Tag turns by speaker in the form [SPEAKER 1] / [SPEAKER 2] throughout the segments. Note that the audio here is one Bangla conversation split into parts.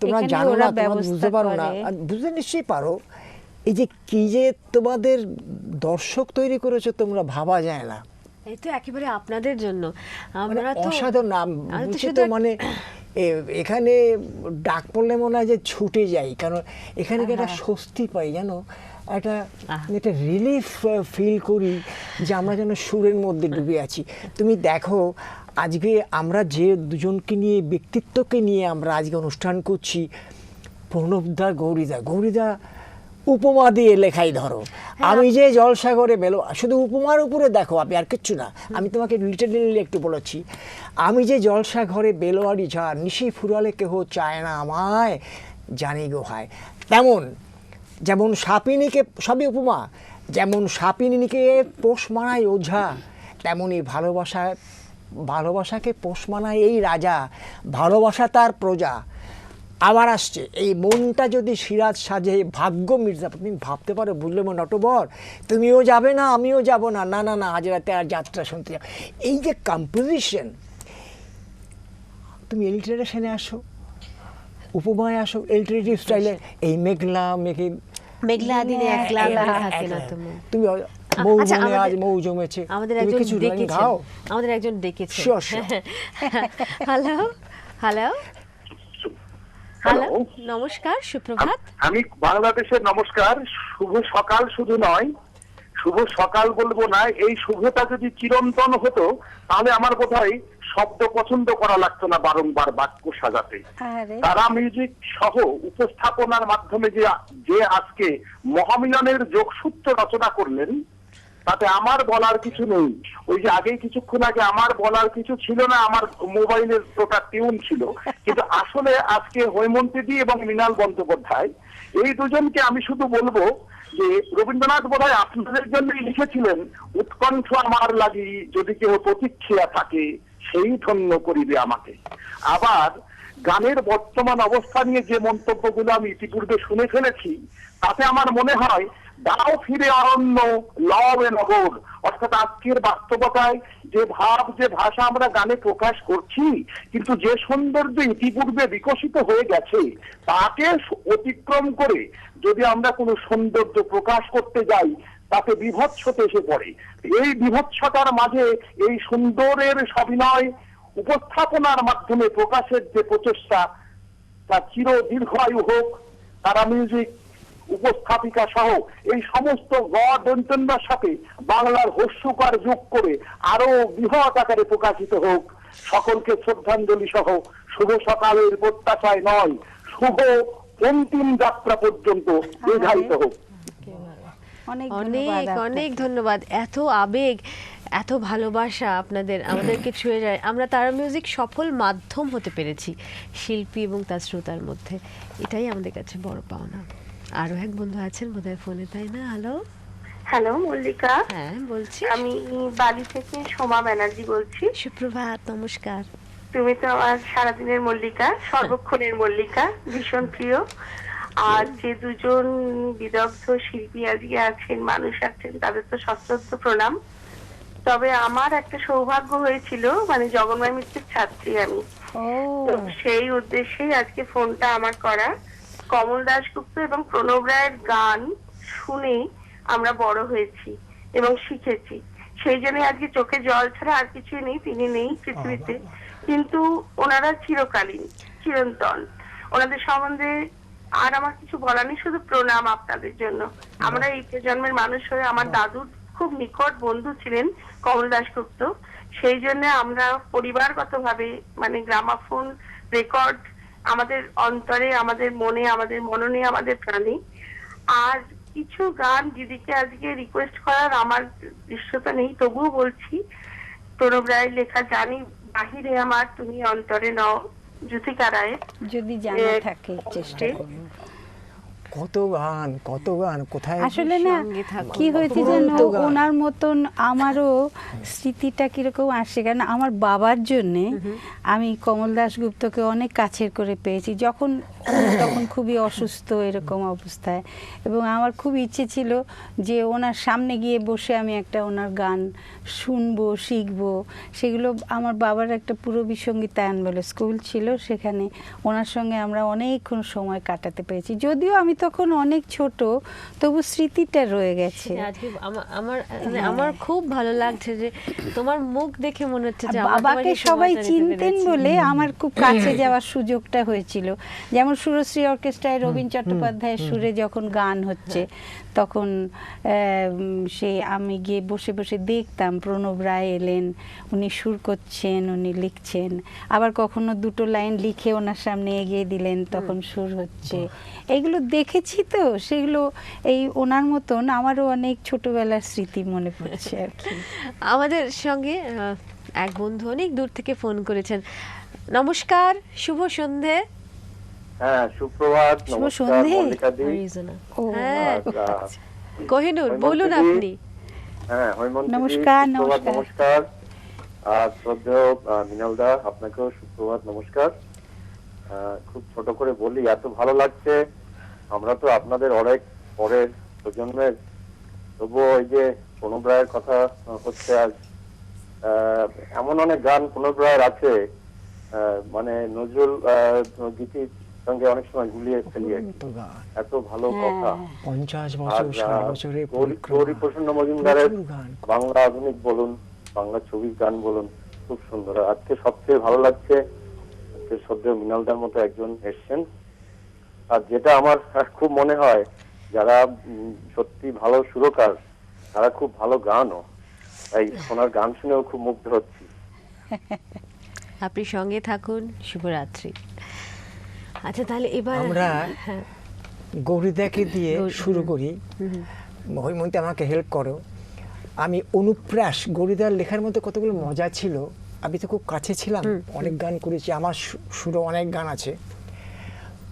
[SPEAKER 1] তোমরা জানো না, তোমরা বুঝতে পারো না, বুঝতে নিশ্চয়ই পারো। এই যে কি যে তোমাদের দর্শক তৈরি করেছো তোমরা ভাবা যায় না।
[SPEAKER 2] এই তো একেবারে আপনাদের জন্য আমরা তো
[SPEAKER 1] অসাধারণ নাম বুঝছি তো, মানে এখানে ডাক পড়লে মনে হয় যে ছুটে যাই, কারণ এখানে একটা স্বস্তি পাই, জানো, একটা রিলিফ ফিল করি যে আমরা যেন সুরের মধ্যে ডুবে আছি। তুমি দেখো আজকে আমরা যে দুজনকে নিয়ে, ব্যক্তিত্বকে নিয়ে আমরা আজকে অনুষ্ঠান করছি, প্রণবদা, গৌরীদা উপমা দিয়ে লেখাই ধরো। আমি যে জলসাগরে শুধু উপমার উপরে দেখো, আপনি আর কিচ্ছু না, আমি তোমাকে লিটারেলি একটু বলেছি। আমি যে জলসাঘরে বেলোয়ারি ঝাড়, নিশি ফুরালে কেহ চায় না আমায়, জানি গো হায়। যেমন সাপিনীকে, সবই উপমা, যেমন সাপিনীকে পোষ মানায় ওঝা, তেমনই ভালোবাসাকে পোষ মানায় এই রাজা, ভালোবাসা তার প্রজা। আবার আসছে, এই মনটা যদি সিরাজ সাজে ভাগ্য মির্জাপুর। তুমি ভাবতে পারো, বুঝলে মো নটবর, তুমিও যাবে না আমিও যাব না, না না না, আজ রাতে আর যাত্রা শুনতে যাও। এই যে কম্পোজিশন, তুমি এলিটারেশনে আসো, উপমায় আসো, এলিটারেটিভ স্টাইলে, এই
[SPEAKER 2] মেঘলা দিনে একলা থাকে না তুমি,
[SPEAKER 1] তুমি মৌজমে আজ মৌ জমেছে,
[SPEAKER 2] আমাদের একজন ডেকেছেন, আমাদের একজন ডেকেছেন। হ্যালো হ্যালো হ্যালো, নমস্কার, সুপ্রভাত।
[SPEAKER 3] আমি বাংলাদেশের, নমস্কার, শুভ সকাল শুধু নয়, শুভ সকাল বলবো না, এই শুভটা যদি চিরন্তন হতো তাহলে আমার বোধহয় শব্দ পছন্দ করা লাগতো না বারংবার বাক্য সাজাতে। তারা মিউজিক সহ উপস্থাপনার মাধ্যমে যে আজকে মহামিলনের যোগসূত্র রচনা করলেন, তাতে আমার বলার কিছু নেই। ওই যে আগে কিছুক্ষণ আগে আমার বলার কিছু ছিল না, আমার মোবাইলের ওটা টিউন ছিল, কিন্তু আসলে আজকে হৈমন্তীদি এবং মৃণাল বন্দ্যোপাধ্যায়, এই দুজনকে আমি শুধু বলবো যে রবীন্দ্রনাথ বোধহয় আপনাদের জন্যই লিখেছিলেন, উৎকণ্ঠ আমার লাগি যদি কেউ প্রতীক্ষা থাকে, সেই ধন্য করিবে আমাকে। আবার গানের বর্তমান অবস্থা নিয়ে যে মন্তব্যগুলো আমি ইতিপূর্বে শুনে ফেলেছি, তাতে আমার মনে হয় দাও ফিরে অরণ্য লবে নগর, অর্থাৎ আজকের বাস্তবতায় যে ভাব, যে ভাষা আমরা গানে প্রকাশ করছি, কিন্তু যে সৌন্দর্য ইতিপূর্বে বিকশিত হয়ে গেছে তাকে অতিক্রম করে যদি আমরা কোনো সৌন্দর্য প্রকাশ করতে যাই, তাতে বিভৎসতা এসে পড়ে। এই বিভৎসতার মাঝে এই সুন্দরের সবিনয় উপস্থাপনার মাধ্যমে প্রকাশের যে প্রচেষ্টা, তা চির দীর্ঘায়ু হোক। তারা মিউজিক উপস্থাপিকা সহ এই সমস্ত গড়ের সাথে বাংলার হস্যকার যোগ করে আরো বৃহৎ আকারে প্রকাশিত হোক। সকলকে শ্রদ্ধাঞ্জলি সহ শুভ সকালের প্রত্যাশায় নয়, শুভ অন্তিম যাত্রা পর্যন্ত দীর্ঘায়িত হোক।
[SPEAKER 2] অনেক অনেক ধন্যবাদ। এত আবেগ, এত ভালোবাসা আপনাদের, আমাদেরকে ছুঁয়ে যায়। আমরা তারা মিউজিক সফল মাধ্যম হতে পেরেছি শিল্পী এবং তার শ্রোতার মধ্যে, এটাই আমাদের কাছে বড় পাওনা। আরো এক বন্ধু আছেন বোধহয় ফোনে, তাই না? Hello
[SPEAKER 4] hello, Mallika.
[SPEAKER 2] হ্যাঁ বলছি,
[SPEAKER 4] আমি বালি থেকে সোমা ব্যানার্জি বলছি।
[SPEAKER 2] সুপ্রভাত, নমস্কার।
[SPEAKER 4] তুমি তো আমার সারাদিনের মল্লিকা, সর্বক্ষণের মল্লিকা, ভীষণ প্রিয়। আর যে দুজন বিদগ্ধ শিল্পী আজকে আছেন, মানুষ আছেন, তাদের তো সশ্রদ্ধ প্রণাম। তবে আমার একটা সৌভাগ্য হয়েছিল, মানে জগন্ময় মিত্রের ছাত্রী আমি, তো সেই উদ্দেশ্যেই আজকে ফোনটা আমার করা। কমল দাশগুপ্ত এবং প্রণব রায়ের গান শুনে আমরা বড় হয়েছি এবং শিখেছি, সেই জন্য আজকে চোখে জল ছাড়া আর কিছুই নেই। তিনি নেই পৃথিবীতে, কিন্তু ওনারা চিরকালীন, চিরন্তন। ওনাদের সম্বন্ধে আর আমার কিছু বলার নেই, শুধু প্রণাম আপনাদের জন্য। আমরা এই প্রজন্মের মানুষ হয়ে, আমার দাদুর খুব নিকট বন্ধু ছিলেন কমল দাশগুপ্ত, সেই জন্য আমরা পরিবারগতভাবে, মানে গ্রামাফোন রেকর্ড আমাদের অন্তরে, আমাদের মনে, আমাদের মননে, আমাদের প্রাণে। আর কিছু গান দিদিকে আজকে রিকোয়েস্ট করার আমার দৃশ্যতা নেই, তবুও বলছি। প্রণব রায়ের লেখা জানি বাহিরে আমার, তুমি অন্তরে নও, জ্যোতিকা রায়ের,
[SPEAKER 5] যদি জানা থাকে চেষ্টা করব।
[SPEAKER 1] কত গান কোথায়
[SPEAKER 5] আসলে না
[SPEAKER 2] সঙ্গে থাকো।
[SPEAKER 5] কি হয়েছে
[SPEAKER 1] অপূর্ব
[SPEAKER 5] জানো,
[SPEAKER 1] গান।
[SPEAKER 5] ওনার মতন আমারও স্মৃতিটা কিরকম আসে, কারণ আমার বাবার জন্যে আমি কমল দাশগুপ্তকে অনেক কাছের করে পেয়েছি যখন তখন খুবই অসুস্থ এরকম অবস্থায়, এবং আমার খুব ইচ্ছে ছিল যে ওনার সামনে গিয়ে বসে আমি একটা ওনার গান শুনবো, শিখবো। সেগুলো আমার বাবার একটা পূরবী সঙ্গীতায়ন বলে স্কুল ছিল, সেখানে ওনার সঙ্গে আমরা অনেকক্ষণ সময় কাটাতে পেরেছি। যদিও আমি তখন অনেক ছোট, তবু স্মৃতিটা রয়ে গেছে।
[SPEAKER 2] আজকে আমার খুব ভালো লাগছে যে তোমার মুখ দেখে মনে হচ্ছে যে আমার
[SPEAKER 5] বাবাকে
[SPEAKER 2] তোমার এই
[SPEAKER 5] সবাই
[SPEAKER 2] সময়টা দিতে
[SPEAKER 5] চিনতেন
[SPEAKER 2] পেরেছি।
[SPEAKER 5] বলে আমার খুব কাছে যাওয়ার সুযোগটা হয়েছিল। যেমন সুরশ্রী অর্কেস্ট্রায় রবীন চট্টোপাধ্যায়ের সুরে যখন গান হচ্ছে তখন সে আমি গিয়ে বসে বসে দেখতাম, প্রণব রায় এলেন, উনি সুর করছেন, উনি লিখছেন, আবার কখনো দুটো লাইন লিখে ওনার সামনে এগিয়ে দিলেন, তখন সুর হচ্ছে। এইগুলো দেখেছি তো, সেগুলো এই ওনার মতন আমারও অনেক ছোটবেলার স্মৃতি মনে পড়ছে আর কি।
[SPEAKER 2] আমাদের সঙ্গে এক বন্ধু অনেক দূর থেকে ফোন করেছেন। নমস্কার, শুভ সন্ধে।
[SPEAKER 6] হ্যাঁ, সুপ্রভাত।
[SPEAKER 5] শুভ
[SPEAKER 6] নমস্কার
[SPEAKER 5] সন্ধে।
[SPEAKER 6] মল্লিকা দি।
[SPEAKER 5] ও,
[SPEAKER 2] হ্যাঁ,
[SPEAKER 6] আচ্ছা।
[SPEAKER 2] কোহিনূর বলুন
[SPEAKER 6] হৈমন্তী দি।
[SPEAKER 2] আপনি।
[SPEAKER 6] হ্যাঁ, হৈমন্তী দি,
[SPEAKER 5] নমস্কার,
[SPEAKER 6] সুপ্রভাত,
[SPEAKER 5] নমস্কার।
[SPEAKER 6] নমস্কার। আর শ্রদ্ধেয় মৃণাল দা, আপনাকেও সুপ্রভাত, নমস্কার। খুব ছোট করে বলি, এত ভালো লাগছে। আমরা তো আপনাদের অনেক পরের প্রজন্মের, তবুও ওই যে প্রণব রায়ের কথা হচ্ছে আজ, এমন অনেক গান প্রণব রায়ের আছে, মানে নজরুল গীতির সঙ্গে অনেক সময় গুলিয়ে ফেলি আর কি।
[SPEAKER 1] কত গান,
[SPEAKER 6] এত ভালো কথা।
[SPEAKER 1] 50
[SPEAKER 6] আর
[SPEAKER 1] বছর 60 বছরে
[SPEAKER 6] গৌরী প্রসন্ন মজুমদারের
[SPEAKER 1] প্রচুর গান।
[SPEAKER 6] বাংলা আধুনিক বলুন, বাংলা ছবির গান বলুন, খুব সুন্দর। আর আজকে সবচেয়ে ভালো লাগছে আজকে শ্রদ্ধেয় মৃণালদার মতো একজন এসছেন। আর যেটা আমার খুব মনে হয়, যারা সত্যি ভালো সুরকার তারা খুব ভালো গানও, তাই ওনার গান শুনেও খুব মুগ্ধ হচ্ছি।
[SPEAKER 2] আপনি সঙ্গে থাকুন, শুভরাত্রি। আচ্ছা, তাহলে এবার
[SPEAKER 1] আমরা
[SPEAKER 2] হ্যাঁ,
[SPEAKER 1] গৌরীদাকে দিয়ে শুরু করি। হৈমন্তী আমাকে হেল্প করো। আমি অনুপ্রাস, গৌরীদার লেখার মধ্যে কতগুলো মজা ছিল। আমি তো খুব কাছে ছিলাম, অনেক গান করেছি, আমার সুরও অনেক গান আছে।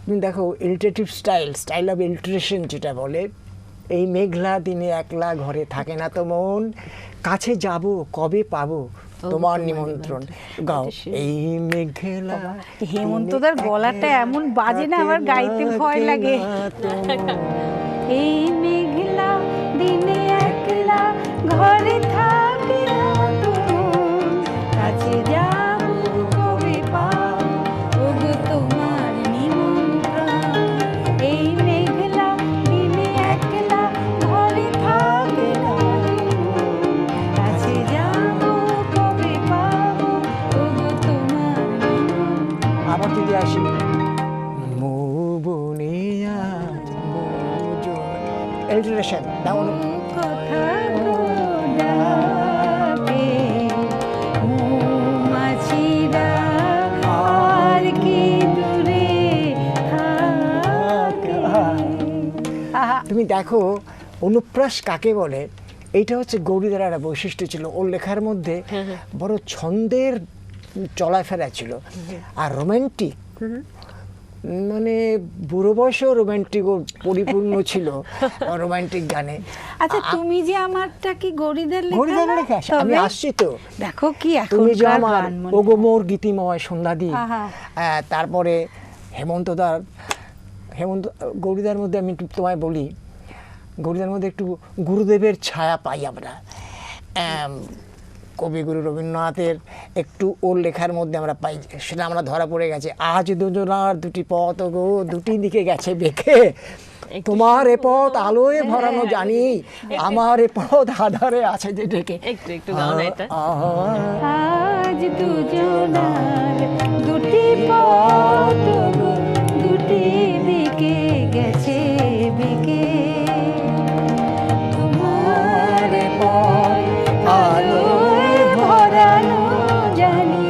[SPEAKER 1] তুমি দেখো ইলিটারেটিভ স্টাইল অফ ইলিটারেশন যেটা বলে, এই মেঘলা দিনে একলা ঘরে থাকে না তো মন, কাছে যাব কবে পাবো তোমার নিমন্ত্রণ। গাও এই মেঘলা।
[SPEAKER 5] হেমন্তদার গলাটা এমন বাজে না, আমার গাইতে ভয় লাগে। এই মেঘলা দিনে একলা ঘরে থাকে না তো মন, কাছে যাব কবে পাবো ওগো তোমার নিমন্ত্রণ। এই মেঘলা দিনে একলা ঘরে থাকে না তো মন, কাছে যাব কবে পাবো ওগো তোমার নিমন্ত্রণ।
[SPEAKER 1] আবার যদি আসি এলিটারেশন দাও না।
[SPEAKER 5] কথা ডাকে মৌমাছিরা আর কি দূরে থাকে।
[SPEAKER 1] তুমি দেখো অনুপ্রাস কাকে বলে, এইটা হচ্ছে গৌরীদার একটা বৈশিষ্ট্য ছিল। ওর লেখার মধ্যে বড় ছন্দের চলাফেরা ছিল, আর রোম্যান্টিক, মানে বুড়ো বয়সেও রোম্যান্টিক পরিপূর্ণ ছিল রোম্যান্টিক গানে।
[SPEAKER 5] আচ্ছা, তুমি যে আমারটা কি গৌরীদার লেখা?
[SPEAKER 1] গৌরীদার
[SPEAKER 5] না?
[SPEAKER 1] লেখা, আমি
[SPEAKER 5] তবে
[SPEAKER 1] আসছি তো।
[SPEAKER 5] দেখো কি
[SPEAKER 1] তুমি যে
[SPEAKER 5] এখনকার
[SPEAKER 1] আমার
[SPEAKER 5] গান মনে
[SPEAKER 1] ওগো মোর গীতিময় সন্ধ্যাদি,
[SPEAKER 5] আহা।
[SPEAKER 1] তারপরে হেমন্তদার, গৌরীদার মধ্যে আমি একটু তোমায় বলি, গৌরীদার মধ্যে একটু গুরুদেবের ছায়া পাই আমরা। কবিগুরু রবীন্দ্রনাথের একটু ওর লেখার মধ্যে আমরা পাই, সেটা আমরা ধরা পড়ে গেছে। আজ দুজনার দুটি পথ গো দুটি দিকে গেছে বেঁকে, তোমার এ পথ আলোয় ভরানো জানি, আমার এ পথ আধারে আছে যে ডেকে।
[SPEAKER 2] একটু গাও না এটা।
[SPEAKER 5] আজ দুজনার দুটি পথ গো দুটি দিকে গেছে বেঁকে, তোমার পথ আলোয় ভরানো জানি,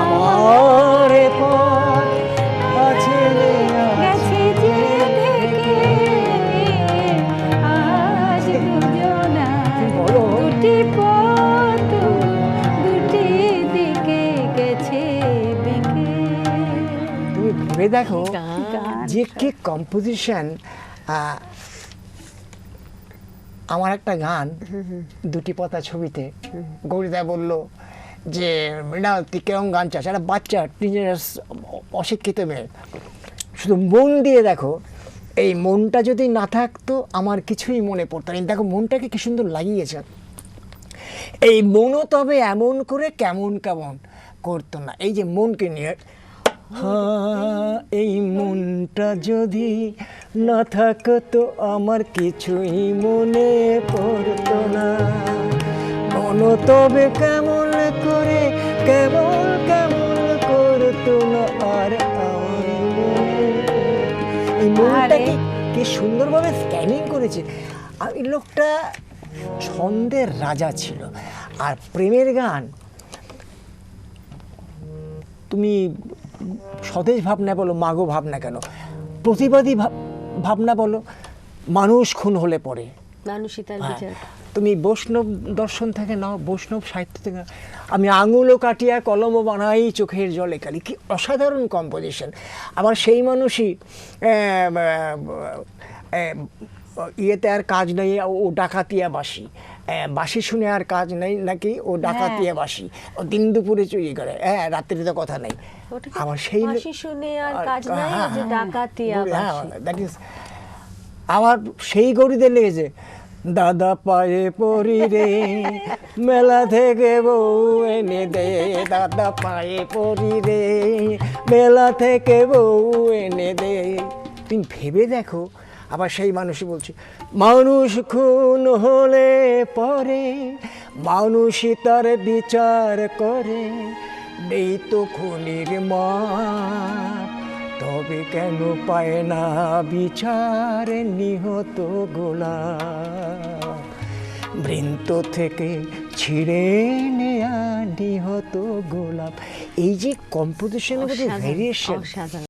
[SPEAKER 1] আমার এ পথ আছে
[SPEAKER 5] গেছে যে ঢেকে। আজ দুজনার
[SPEAKER 1] বলো।
[SPEAKER 5] দুটি পথ দুটি দিকে গেছে বেঁকে।
[SPEAKER 1] তুমি ভেবে দেখো
[SPEAKER 2] গান।
[SPEAKER 1] যে কি কম্পোজিশন। আমার একটা গান দুটি পাতা ছবিতে গৌরীদা বলল যে মৃণাল তুই কেমন গান চাস, একটা বাচ্চা টিনেজার্স অশিক্ষিত মেয়ে, শুধু মন দিয়ে দেখো, এই মনটা যদি না থাকতো আমার কিছুই মনে পড়তো না। দেখো মনটাকে কি সুন্দর লাগিয়েছে। এই মনও তবে এমন করে কেমন কেমন করতো না, এই যে মনকে নিয়ে, হ্যাঁ এই মনটা যদি না থাকতো আমার কিছুই মনে পড়তো না, মনও তবে কেমন করে কেমন কেমন করতো না আর আমার মনে। এই মনটাকে কি সুন্দরভাবে স্ক্যানিং করেছে। আর এই লোকটা ছন্দের রাজা ছিল। আর প্রেমের গান তুমি স্বদেশ ভাবনা বলো, মাগো ভাবনা কেন, প্রতিবাদী ভাবনা বলো, মানুষ খুন হলে পরে, তুমি বৈষ্ণব দর্শন থেকে নাও, বৈষ্ণব সাহিত্য থেকে নাও, আমি আঙুলও কাটিয়া কলমও বানাই চোখের জলে কালি, কি অসাধারণ কম্পোজিশন। আবার সেই মানুষই ইয়েতে আর কাজ নেই, ও ডাকাতিয়া বাসি, বাসি শুনে আর কাজ নেই নাকি, ও ডাকাতিয়া বাসি, ও দিন দুপুরে চুরি করে, হ্যাঁ রাত্রিতে তো কথা নেই। আবার সেই আবার সেই গৌরীদের লেগেছে, দাদা পায়ে পড়ি রে মেলা থেকে বউ এনে দে, দাদা পায়ে পড়ি রে মেলা থেকে বউ এনে দে। তুমি ভেবে দেখো। আবার সেই মানুষই বলছে, মানুষ খুন হলে পরে মানুষই তার বিচার করে, নেই তো খুনির মা তবে কেন পায় না বিচার নিহত গোলাপ, বৃন্ত থেকে ছিঁড়ে নেয়া নিহত গোলাপ। এই যে কম্পোজিশনের মধ্যে ভেরিয়েশন,